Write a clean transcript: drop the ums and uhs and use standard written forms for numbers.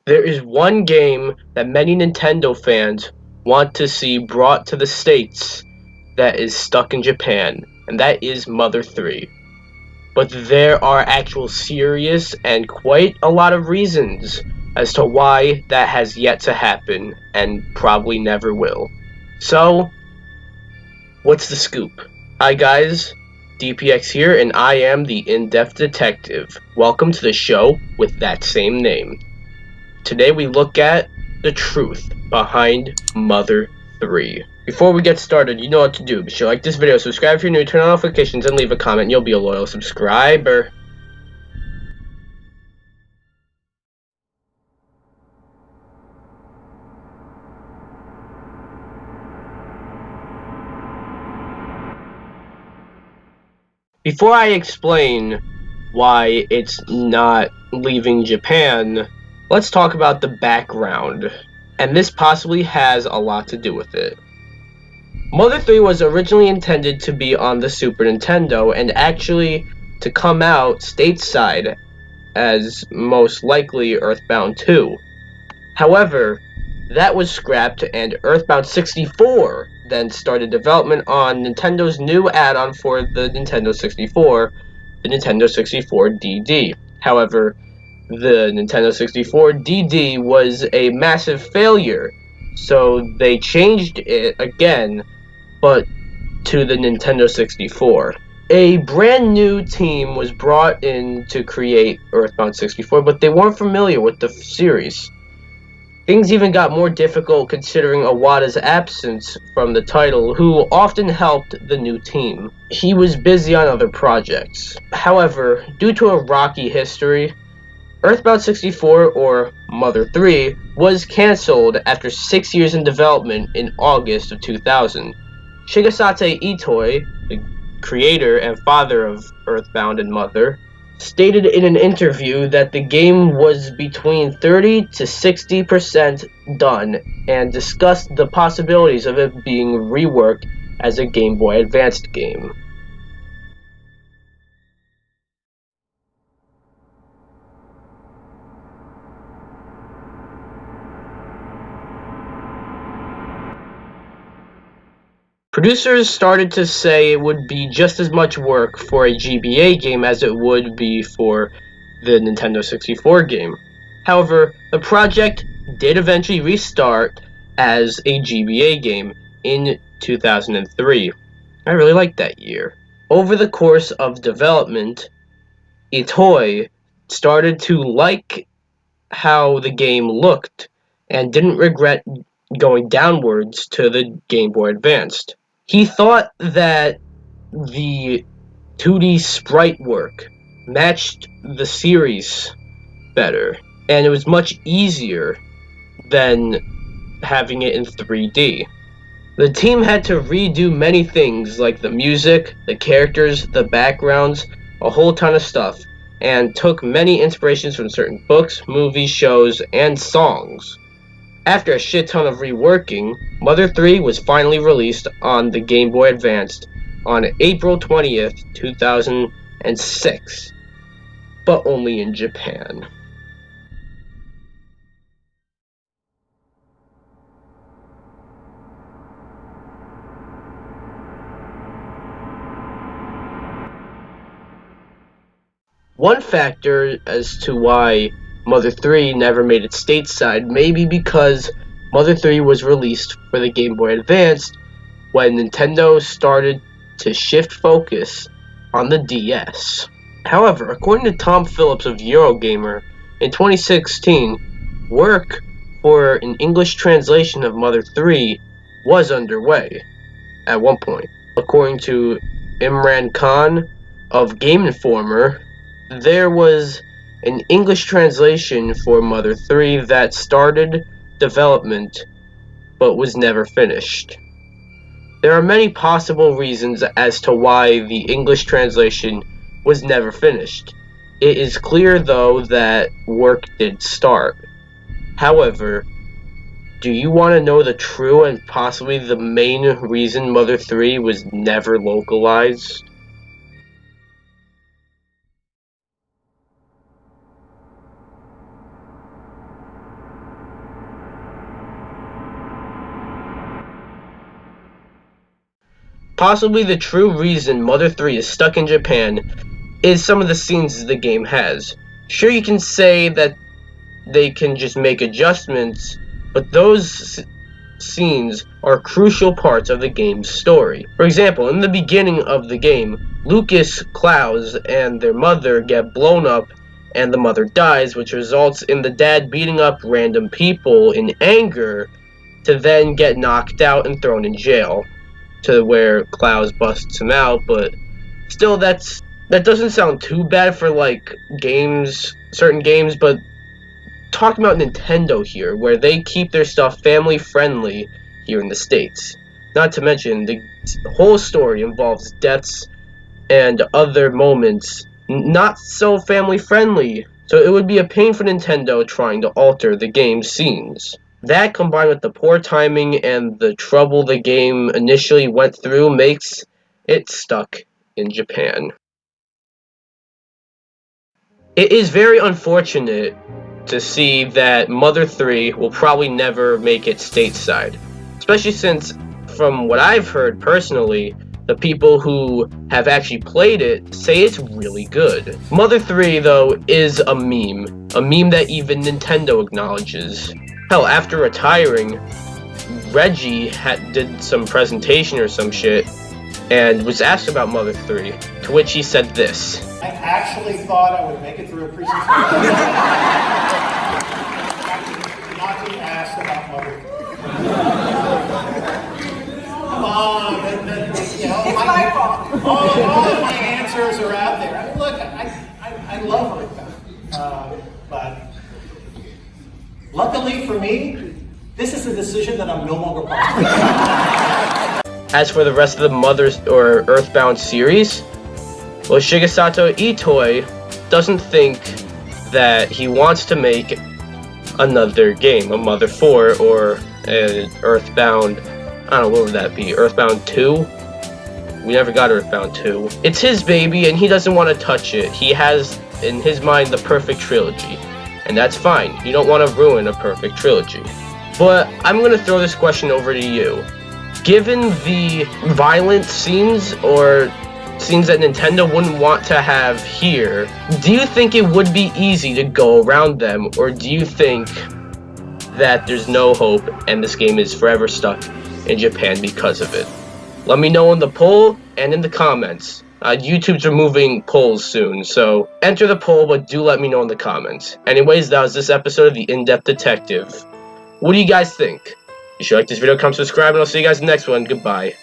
There is one game that many Nintendo fans want to see brought to the States that is stuck in Japan, and that is Mother 3. But there are actual serious and quite a lot of reasons as to why that has yet to happen and probably never will. So, what's the scoop? Hi guys, DPX here, and I am the In-Depth Detective. Welcome to the show with that same name. Today we look at the truth behind Mother 3. Before we get started, you know what to do. Be sure to like this video, subscribe if you're new, turn on notifications, and leave a comment. You'll be a loyal subscriber. Before I explain why it's not leaving Japan, let's talk about the background. And this possibly has a lot to do with it. Mother 3 was originally intended to be on the Super Nintendo and actually to come out stateside as most likely Earthbound 2. However, that was scrapped and Earthbound 64 then started development on Nintendo's new add-on for the Nintendo 64, the Nintendo 64 DD. However, the Nintendo 64 DD was a massive failure, so they changed it again, but to the Nintendo 64. A brand new team was brought in to create Earthbound 64, but they weren't familiar with the series. Things even got more difficult considering Iwata's absence from the title, who often helped the new team. He was busy on other projects. However, due to a rocky history, Earthbound 64, or Mother 3, was cancelled after 6 years in development in August of 2000. Shigesate Itoi, the creator and father of Earthbound and Mother, stated in an interview that the game was between 30 to 60% done and discussed the possibilities of it being reworked as a Game Boy Advanced game. Producers started to say it would be just as much work for a GBA game as it would be for the Nintendo 64 game. However, the project did eventually restart as a GBA game in 2003. I really liked that year. Over the course of development, Itoi started to like how the game looked and didn't regret going downwards to the Game Boy Advanced. He thought that the 2D sprite work matched the series better, and it was much easier than having it in 3D. The team had to redo many things like the music, the characters, the backgrounds, a whole ton of stuff, and took many inspirations from certain books, movies, shows, and songs. After a shit ton of reworking, Mother 3 was finally released on the Game Boy Advanced on April 20th, 2006, but only in Japan. One factor as to why Mother 3 never made it stateside may be because Mother 3 was released for the Game Boy Advanced when Nintendo started to shift focus on the DS. However, according to Tom Phillips of Eurogamer, in 2016, work for an English translation of Mother 3 was underway at one point. According to Imran Khan of Game Informer, there was an English translation for Mother 3 that started development but was never finished. There are many possible reasons as to why the English translation was never finished. It is clear, though, that work did start. However, do you want to know the true and possibly the main reason Mother 3 was never localized? Possibly the true reason Mother 3 is stuck in Japan is some of the scenes the game has. Sure, you can say that they can just make adjustments, but those scenes are crucial parts of the game's story. For example, in the beginning of the game, Lucas, Klaus, and their mother get blown up and the mother dies, which results in the dad beating up random people in anger to then get knocked out and thrown in jail, to where Klaus busts him out. But still, that doesn't sound too bad for like certain games, but talking about Nintendo here, where they keep their stuff family friendly here in the States. Not to mention, the whole story involves deaths and other moments not so family friendly, so it would be a pain for Nintendo trying to alter the game's scenes. That, combined with the poor timing and the trouble the game initially went through, makes it stuck in Japan. It is very unfortunate to see that Mother 3 will probably never make it stateside. Especially since, from what I've heard personally, the people who have actually played it say it's really good. Mother 3, though, is a meme that even Nintendo acknowledges. Hell, after retiring, Reggie did some presentation or some shit, and was asked about Mother 3, to which he said this. I actually thought I would make it through a presentation. Not be asked about Mother 3. Come on, you know, all of my answers are out there. Look, I love Earthbound, but luckily for me, this is a decision that I'm no longer part of. As for the rest of the Mother or Earthbound series, well, Shigesato Itoi doesn't think that he wants to make another game, a Mother 4 or an Earthbound, I don't know, what would that be, Earthbound 2? We never got Earthbound 2. It's his baby and he doesn't want to touch it. He has, in his mind, the perfect trilogy. And that's fine. You don't want to ruin a perfect trilogy. But I'm going to throw this question over to you. Given the violent scenes or scenes that Nintendo wouldn't want to have here, do you think it would be easy to go around them, or do you think that there's no hope and this game is forever stuck in Japan because of it? Let me know in the poll and in the comments. YouTube's removing polls soon, so enter the poll, but do let me know in the comments. Anyways, that was this episode of the In-Depth Detective. What do you guys think? If you like this video, come subscribe, and I'll see you guys in the next one. Goodbye.